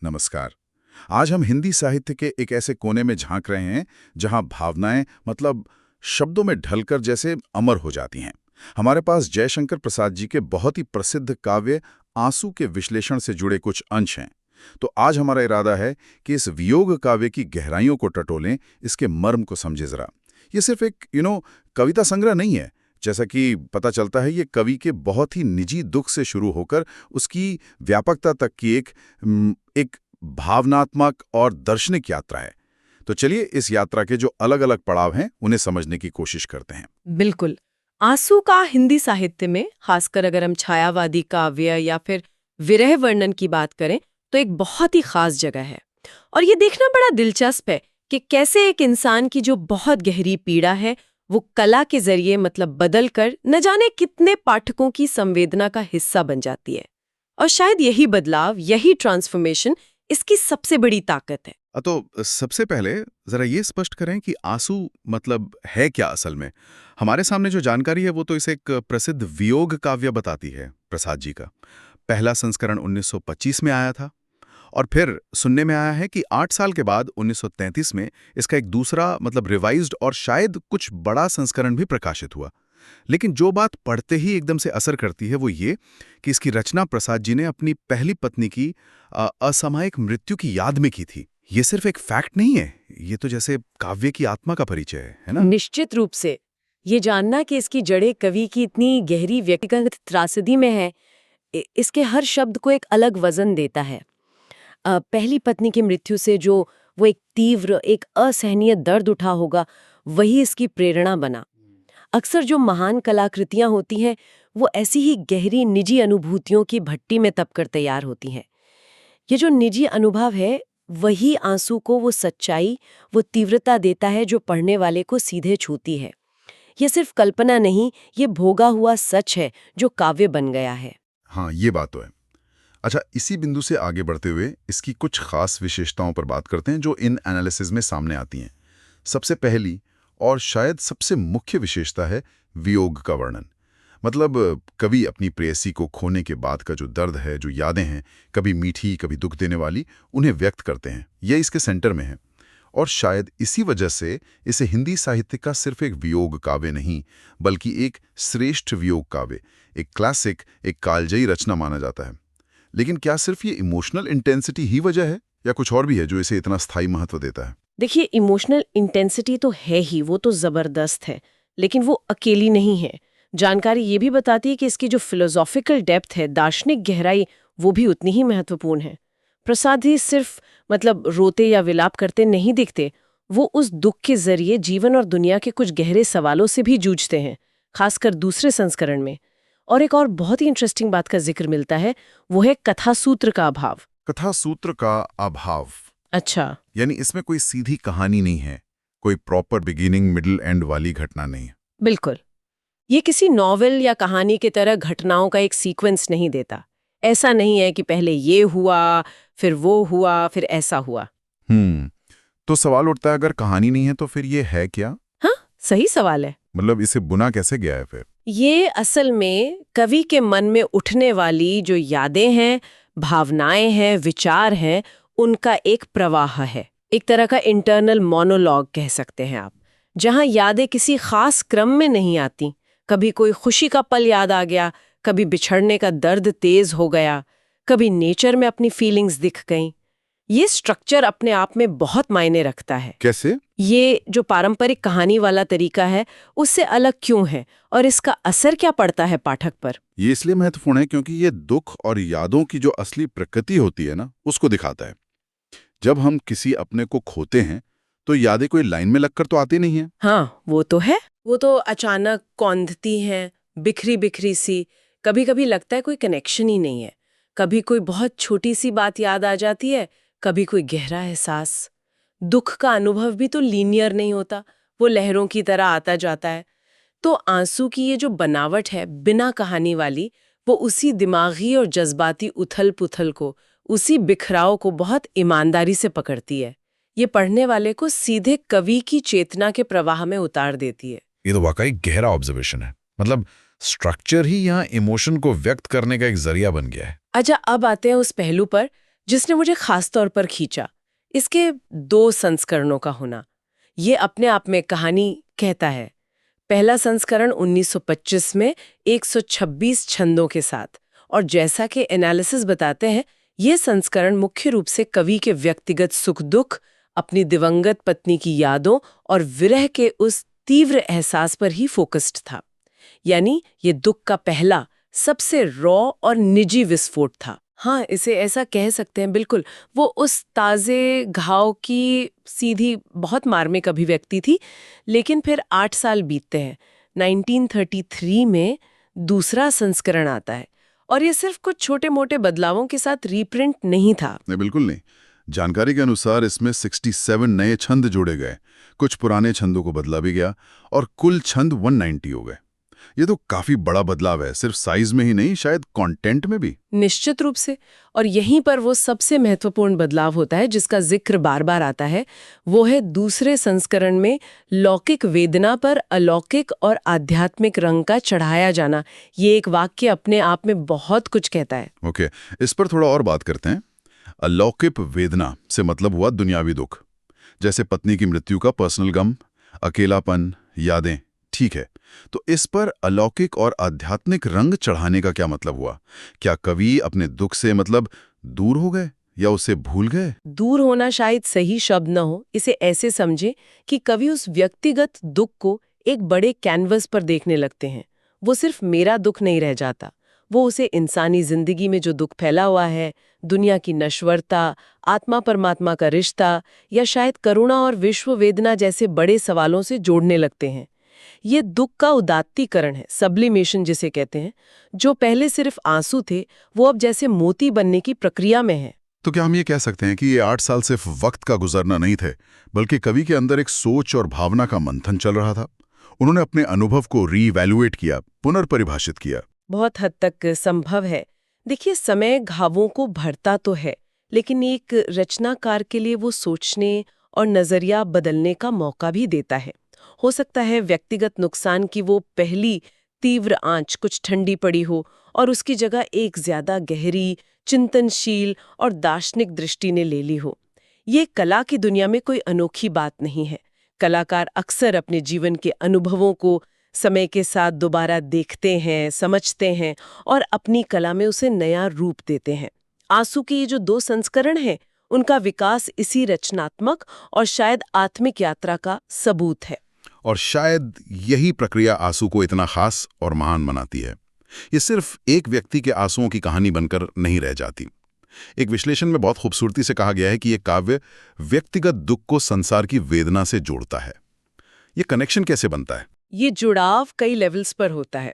नमस्कार। आज हम हिंदी साहित्य के एक ऐसे कोने में झांक रहे हैं जहां भावनाएं मतलब शब्दों में ढलकर जैसे अमर हो जाती हैं। हमारे पास जयशंकर प्रसाद जी के बहुत ही प्रसिद्ध काव्य आंसू के विश्लेषण से जुड़े कुछ अंश हैं। तो आज हमारा इरादा है कि इस वियोग काव्य की गहराइयों को टटोलें, इसके मर्म को समझे जरा। ये सिर्फ एक कविता संग्रह नहीं है। जैसा कि पता चलता है, ये कवि के बहुत ही निजी दुख से शुरू होकर उसकी व्यापकता तक की एक भावनात्मक और दार्शनिक यात्रा है। तो चलिए इस यात्रा के जो अलग अलग पड़ाव हैं उन्हें समझने की कोशिश करते हैं। बिल्कुल। आंसू का हिंदी साहित्य में, खासकर अगर हम छायावादी काव्य या फिर विरह वर्णन की बात करें, तो एक बहुत ही खास जगह है। और ये देखना बड़ा दिलचस्प है कि कैसे एक इंसान की जो बहुत गहरी पीड़ा है वो कला के जरिए मतलब बदल कर न जाने कितने पाठकों की संवेदना का हिस्सा बन जाती है। और शायद यही बदलाव, यही ट्रांसफॉर्मेशन इसकी सबसे बड़ी ताकत है। तो सबसे पहले जरा ये स्पष्ट करें कि आंसू मतलब है क्या असल में। हमारे सामने जो जानकारी है वो तो इसे एक प्रसिद्ध वियोग काव्य बताती है। प्रसाद जी का पहला संस्करण 1925 में आया था और फिर सुनने में आया है कि 8 साल के बाद 1933 में इसका एक दूसरा मतलब रिवाइज्ड और शायद कुछ बड़ा संस्करण भी प्रकाशित हुआ। लेकिन जो बात पढ़ते ही एकदम से असर करती है वो ये कि इसकी रचना प्रसाद जी ने अपनी पहली पत्नी की असामयिक मृत्यु की याद में की थी। ये सिर्फ एक फैक्ट नहीं है, ये तो जैसे काव्य की आत्मा का परिचय है ना? निश्चित रूप से। ये जानना कि इसकी जड़ें कवि की इतनी गहरी व्यक्तिगत त्रासदी में है, इसके हर शब्द को एक अलग वजन देता है। पहली पत्नी की मृत्यु से जो वो एक तीव्र, एक असहनीय दर्द उठा होगा, वही इसकी प्रेरणा बना। अक्सर जो महान कलाकृतियां होती हैं वो ऐसी ही गहरी निजी अनुभूतियों की भट्टी में तपकर तैयार होती हैं। ये जो निजी अनुभव है वही आंसू को वो सच्चाई, वो तीव्रता देता है जो पढ़ने वाले को सीधे छूती है। ये सिर्फ कल्पना नहीं, ये भोगा हुआ सच है जो काव्य बन गया है। हाँ, ये बात तो है। अच्छा, इसी बिंदु से आगे बढ़ते हुए इसकी कुछ खास विशेषताओं पर बात करते हैं जो इन एनालिसिस में सामने आती हैं। सबसे पहली और शायद सबसे मुख्य विशेषता है वियोग का वर्णन। मतलब कवि अपनी प्रेयसी को खोने के बाद का जो दर्द है, जो यादें हैं, कभी मीठी कभी दुख देने वाली, उन्हें व्यक्त करते हैं। यह इसके सेंटर में है। और शायद इसी वजह से इसे हिंदी साहित्य का सिर्फ एक वियोग काव्य नहीं बल्कि एक श्रेष्ठ वियोग काव्य, एक क्लासिक, एक कालजयी रचना माना जाता है। लेकिन क्या सिर्फ ये इमोशनल इंटेंसिटी ही वजह है या कुछ और भी है जो इसे इतना स्थायी महत्व देता है? देखिए, इमोशनल इंटेंसिटी तो है ही, वो तो जबरदस्त है, लेकिन वो अकेली नहीं है। जानकारी ये भी बताती है कि इसकी जो फिलोसॉफिकल डेप्थ है, दार्शनिक गहराई, वो भी उतनी ही महत्वपूर्ण है। प्रसाद ही सिर्फ मतलब रोते या विलाप करते नहीं दिखते, वो उस दुख के जरिए जीवन और दुनिया के कुछ गहरे सवालों से भी जूझते हैं, खासकर दूसरे संस्करण में। और एक और बहुत ही इंटरेस्टिंग बात का जिक्र मिलता है, वो है कथासूत्र का अभाव। कथासूत्र का अभाव? अच्छा। यानी इसमें कोई सीधी कहानी नहीं है, कोई प्रॉपर बिगिनिंग मिडिल एंड वाली घटना नहीं है। बिल्कुल। ये किसी नॉवेल या कहानी की तरह घटनाओं का एक सीक्वेंस नहीं देता। ऐसा नहीं है कि पहले ये हुआ, फिर वो हुआ, फिर ऐसा हुआ। तो सवाल उठता है, अगर कहानी नहीं है तो फिर ये है क्या? हाँ, सही सवाल है। मतलब इसे बुना कैसे गया है फिर? ये असल में कवि के मन में उठने वाली जो यादें हैं, भावनाएं हैं, विचार हैं, उनका एक प्रवाह है। एक तरह का इंटरनल मोनोलॉग कह सकते हैं आप, जहां यादें किसी खास क्रम में नहीं आती। कभी कोई खुशी का पल याद आ गया, कभी बिछड़ने का दर्द तेज हो गया, कभी नेचर में अपनी फीलिंग्स दिख गईं। ये स्ट्रक्चर अपने आप में बहुत मायने रखता है। कैसे? ये जो पारंपरिक कहानी वाला तरीका है उससे अलग क्यों है और इसका असर क्या पड़ता है पाठक पर? ये इसलिए महत्वपूर्ण है क्योंकि ये दुख और यादों की जो असली प्रकृति होती है ना, उसको दिखाता है। जब हम किसी अपने को खोते हैं तो यादें कोई लाइन में लगकर तो आती नहीं है। हाँ, वो तो है। वो तो अचानक कौंधती हैं, बिखरी बिखरी सी। कभी कभी लगता है कोई कनेक्शन ही नहीं है। कभी कोई बहुत छोटी सी बात याद आ जाती है, कभी कोई गहरा एहसास। दुख का अनुभव भी तो लीनियर नहीं होता, वो लहरों की तरह आता जाता है। तो आंसू की ये जो बनावट है बिना कहानी वाली, वो उसी दिमागी और जज्बाती उथल पुथल को, उसी बिखराव को बहुत ईमानदारी से पकड़ती है। ये पढ़ने वाले को सीधे कवि की चेतना के प्रवाह में उतार देती है। ये तो वाकई गहरा ऑब्जर्वेशन है। मतलब स्ट्रक्चर ही यहाँ इमोशन को व्यक्त करने का एक जरिया बन गया है। अच्छा, अब आते हैं उस पहलू पर जिसने मुझे खास तौर पर खींचा, इसके 2 संस्करणों का होना। ये अपने आप में कहानी कहता है। पहला संस्करण 1925 में 126 छंदों के साथ, और जैसा कि एनालिसिस बताते हैं, ये संस्करण मुख्य रूप से कवि के व्यक्तिगत सुख दुख, अपनी दिवंगत पत्नी की यादों और विरह के उस तीव्र एहसास पर ही फोकस्ड था। यानी ये दुख का पहला, सबसे रॉ और निजी विस्फोट था। हाँ, इसे ऐसा कह सकते हैं, बिल्कुल। वो उस ताज़े घाव की सीधी, बहुत मार्मिक अभिव्यक्ति थी। लेकिन फिर 8 साल बीतते हैं। 1933 में दूसरा संस्करण आता है, और ये सिर्फ कुछ छोटे-मोटे बदलावों के साथ रीप्रिंट नहीं था। नहीं, बिल्कुल नहीं। जानकारी के अनुसार इसमें 67 नए छंद जोड़े गए, कुछ पुराने छंदों को बदला भी गया, और कुल छंद 190 हो गए। ये तो काफी बड़ा बदलाव है, सिर्फ साइज में ही नहीं, शायद कंटेंट में भी। निश्चित रूप से। और यहीं पर वो सबसे महत्वपूर्ण बदलाव होता है जिसका जिक्र बार बार आता है। वो है दूसरे संस्करण में लौकिक वेदना पर अलौकिक और आध्यात्मिक रंग का चढ़ाया जाना। ये एक वाक्य अपने आप में बहुत कुछ कहता है। ओके, इस पर थोड़ा और बात करते हैं। अलौकिक वेदना से मतलब हुआ दुनियावी दुख, जैसे पत्नी की मृत्यु का पर्सनल गम, अकेलापन, यादें। ठीक है, तो इस पर अलौकिक और आध्यात्मिक रंग चढ़ाने का क्या मतलब हुआ? क्या कवि अपने दुख से मतलब दूर हो गए या उसे भूल गए? दूर होना शायद सही शब्द न हो। इसे ऐसे समझे कि कवि उस व्यक्तिगत दुख को एक बड़े कैनवस पर देखने लगते हैं। वो सिर्फ मेरा दुख नहीं रह जाता, वो उसे इंसानी जिंदगी में जो दुख फैला हुआ है, दुनिया की नश्वरता, आत्मा परमात्मा का रिश्ता, या शायद करुणा और विश्व वेदना जैसे बड़े सवालों से जोड़ने लगते हैं। ये दुख का उदात्तीकरण है, सब्लिमेशन जिसे कहते हैं। जो पहले सिर्फ आंसू थे, वो अब जैसे मोती बनने की प्रक्रिया में है। तो क्या हम ये कह सकते हैं कि ये 8 साल सिर्फ वक्त का गुजरना नहीं थे, बल्कि कवि के अंदर एक सोच और भावना का मंथन चल रहा था? उन्होंने अपने अनुभव को रीवैल्यूएट किया, पुनर्परिभाषित किया। बहुत हद तक संभव है। देखिए, समय घावों को भरता तो है, लेकिन एक रचनाकार के लिए वो सोचने और नजरिया बदलने का मौका भी देता है। हो सकता है व्यक्तिगत नुकसान की वो पहली तीव्र आंच कुछ ठंडी पड़ी हो, और उसकी जगह एक ज्यादा गहरी, चिंतनशील और दार्शनिक दृष्टि ने ले ली हो। ये कला की दुनिया में कोई अनोखी बात नहीं है। कलाकार अक्सर अपने जीवन के अनुभवों को समय के साथ दोबारा देखते हैं, समझते हैं, और अपनी कला में उसे नया रूप देते हैं। आंसू के ये जो 2 संस्करण हैं, उनका विकास इसी रचनात्मक और शायद आत्मिक यात्रा का सबूत है। और शायद यही प्रक्रिया आंसू को इतना खास और महान बनाती है। ये सिर्फ एक व्यक्ति के आंसुओं की कहानी बनकर नहीं रह जाती। एक विश्लेषण में बहुत खूबसूरती से कहा गया है कि ये काव्य व्यक्तिगत दुख को संसार की वेदना से जोड़ता है। ये कनेक्शन कैसे बनता है? ये जुड़ाव कई लेवल्स पर होता है।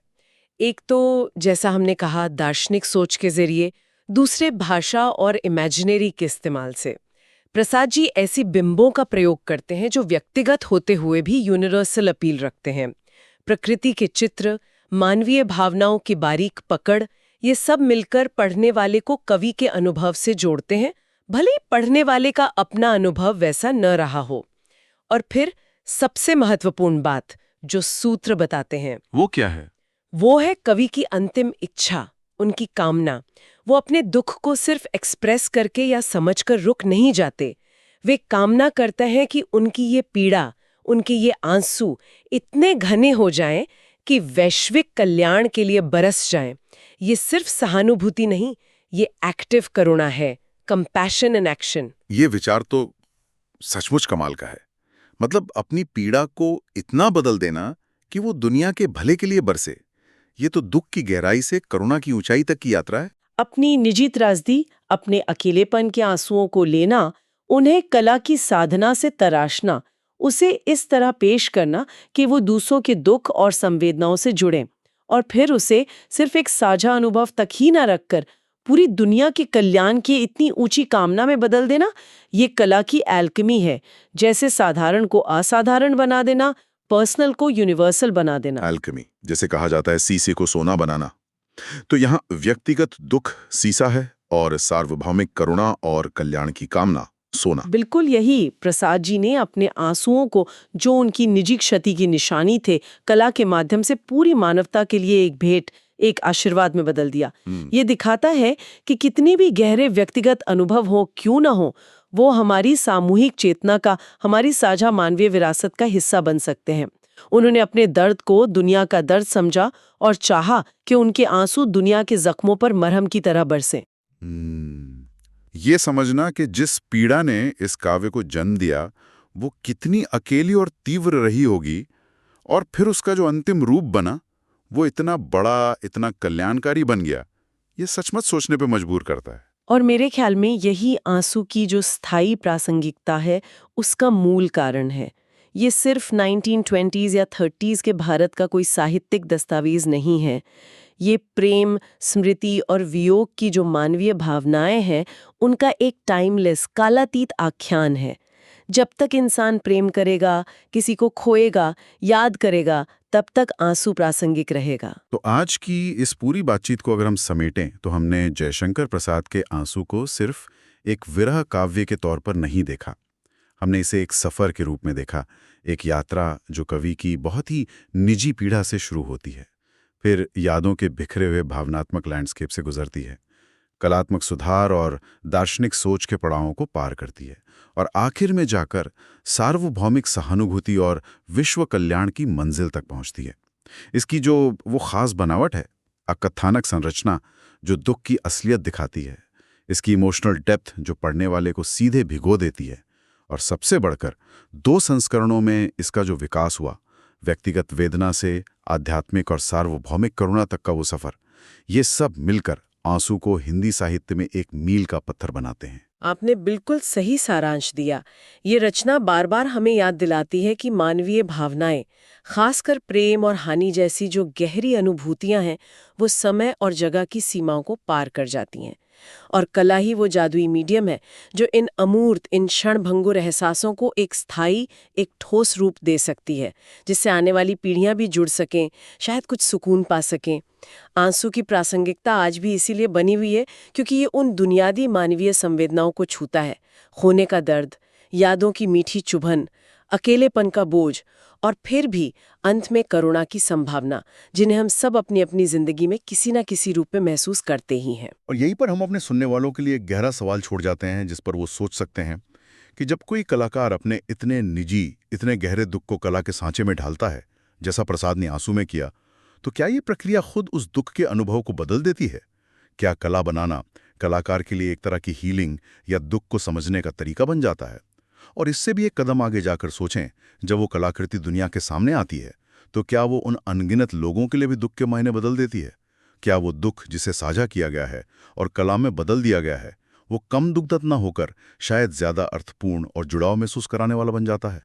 एक तो जैसा हमने कहा, दार्शनिक सोच के जरिए, दूसरे भाषा और इमेजिनरी के इस्तेमाल से। प्रसाद जी ऐसी बिंबों का प्रयोग करते हैं जो व्यक्तिगत होते हुए भी यूनिवर्सल अपील रखते हैं। प्रकृति के चित्र, मानवीय भावनाओं की बारीक पकड़, ये सब मिलकर पढ़ने वाले को कवि के अनुभव से जोड़ते हैं, भले ही पढ़ने वाले का अपना अनुभव वैसा न रहा हो। और फिर सबसे महत्वपूर्ण बात जो सूत्र बताते हैं, वो क्या है? वो है कवि की अंतिम इच्छा, उनकी कामना। वो अपने दुख को सिर्फ एक्सप्रेस करके या समझकर रुक नहीं जाते। वे कामना करते हैं कि उनकी ये पीड़ा, उनके ये आंसू इतने घने हो जाएं कि वैश्विक कल्याण के लिए बरस जाएं। ये सिर्फ सहानुभूति नहीं, ये एक्टिव करुणा है, कंपैशन इन एक्शन। ये विचार तो सचमुच कमाल का है। मतलब अपनी पीड़ा को इतना बदल देना कि वो दुनिया के भले के लिए बरसे। ये तो दुख की गहराई से करुणा की ऊंचाई तक की यात्रा है। अपनी निजी त्रासदी, अपने अकेलेपन के आंसुओं को लेना, उन्हें कला की साधना से तराशना, उसे इस तरह पेश करना कि वो दूसरों के दुख और संवेदनाओं से जुड़ें, और फिर उसे सिर्फ एक साझा अनुभव तक ही न रखकर पूरी दुनिया के कल्याण की इतनी ऊंची कामना में बदल देना, ये कला की एल्केमी है। जैसे साधारण को असाधारण बना देना, पर्सनल को यूनिवर्सल बना देना। एल्केमी, जैसे कहा जाता है सीसे को सोना बनाना। तो यहाँ व्यक्तिगत दुख सीसा है और सार्वभौमिक करुणा और कल्याण की कामना सोना। बिल्कुल यही प्रसाद जी ने अपने आंसुओं को, जो उनकी निजी क्षति की निशानी थे, कला के माध्यम से पूरी मानवता के लिए एक भेंट, एक आशीर्वाद में बदल दिया। ये दिखाता है कि कितनी भी गहरे व्यक्तिगत अनुभव हो क्यों ना हो, वो हमारी सामूहिक चेतना का, हमारी साझा मानवीय विरासत का हिस्सा बन सकते हैं। उन्होंने अपने दर्द को दुनिया का दर्द समझा और चाहा कि उनके आंसू दुनिया के जख्मों पर मरहम की तरह बरसें। ये समझना कि जिस पीड़ा ने इस काव्य को जन्म दिया वो कितनी अकेली और तीव्र रही होगी, और फिर उसका जो अंतिम रूप बना वो इतना बड़ा, इतना कल्याणकारी बन गया, ये सचमुच सोचने पे मजबूर करता है। और मेरे ख्याल में यही आंसू की जो स्थायी प्रासंगिकता है, उसका मूल कारण है। ये सिर्फ 1920s या 30s के भारत का कोई साहित्यिक दस्तावेज नहीं है। ये प्रेम, स्मृति और वियोग की जो मानवीय भावनाएं हैं, उनका एक टाइमलेस, कालातीत आख्यान है। जब तक इंसान प्रेम करेगा, किसी को खोएगा, याद करेगा, तब तक आंसू प्रासंगिक रहेगा। तो आज की इस पूरी बातचीत को अगर हम समेटें तो हमने जयशंकर प्रसाद के आंसू को सिर्फ एक विरह काव्य के तौर पर नहीं देखा। हमने इसे एक सफ़र के रूप में देखा, एक यात्रा जो कवि की बहुत ही निजी पीड़ा से शुरू होती है, फिर यादों के बिखरे हुए भावनात्मक लैंडस्केप से गुजरती है, कलात्मक सुधार और दार्शनिक सोच के पड़ावों को पार करती है, और आखिर में जाकर सार्वभौमिक सहानुभूति और विश्व कल्याण की मंजिल तक पहुंचती है। इसकी जो वो खास बनावट है, अकथानक संरचना जो दुख की असलियत दिखाती है, इसकी इमोशनल डेप्थ जो पढ़ने वाले को सीधे भिगो देती है, और सबसे बढ़कर 2 संस्करणों में इसका जो विकास हुआ, व्यक्तिगत वेदना से आध्यात्मिक और सार्वभौमिक करुणा तक का वो सफर, ये सब मिलकर आंसू को हिंदी साहित्य में एक मील का पत्थर बनाते हैं। आपने बिल्कुल सही सारांश दिया। ये रचना बार बार हमें याद दिलाती है कि मानवीय भावनाएं, खासकर प्रेम और हानि जैसी जो गहरी अनुभूतियां हैं, वो समय और जगह की सीमाओं को पार कर जाती हैं। और कला ही वो जादुई मीडियम है जो इन अमूर्त, इन क्षणभंगुर एहसासों को एक स्थायी, एक ठोस रूप दे सकती है, जिससे आने वाली पीढ़ियां भी जुड़ सकें, शायद कुछ सुकून पा सकें। आंसू की प्रासंगिकता आज भी इसीलिए बनी हुई है क्योंकि ये उन बुनियादी मानवीय संवेदनाओं को छूता है, खोने का दर्द, यादों की मीठी चुभन, अकेलेपन का बोझ, और फिर भी अंत में करुणा की संभावना, जिन्हें हम सब अपनी अपनी जिंदगी में किसी न किसी रूप में महसूस करते ही हैं। और यहीं पर हम अपने सुनने वालों के लिए एक गहरा सवाल छोड़ जाते हैं, जिस पर वो सोच सकते हैं कि जब कोई कलाकार अपने इतने निजी, इतने गहरे दुख को कला के सांचे में ढालता है, जैसा प्रसाद ने आंसू में किया, तो क्या ये प्रक्रिया खुद उस दुख के अनुभव को बदल देती है? क्या कला बनाना कलाकार के लिए एक तरह की हीलिंग या दुख को समझने का तरीका बन जाता है? और इससे भी एक कदम आगे जाकर सोचें, जब वो कलाकृति दुनिया के सामने आती है, तो क्या वो उन अनगिनत लोगों के लिए भी दुख के मायने बदल देती है? क्या वो दुख जिसे साझा किया गया है और कला में बदल दिया गया है, वो कम दुखद न होकर शायद ज्यादा अर्थपूर्ण और जुड़ाव महसूस कराने वाला बन जाता है?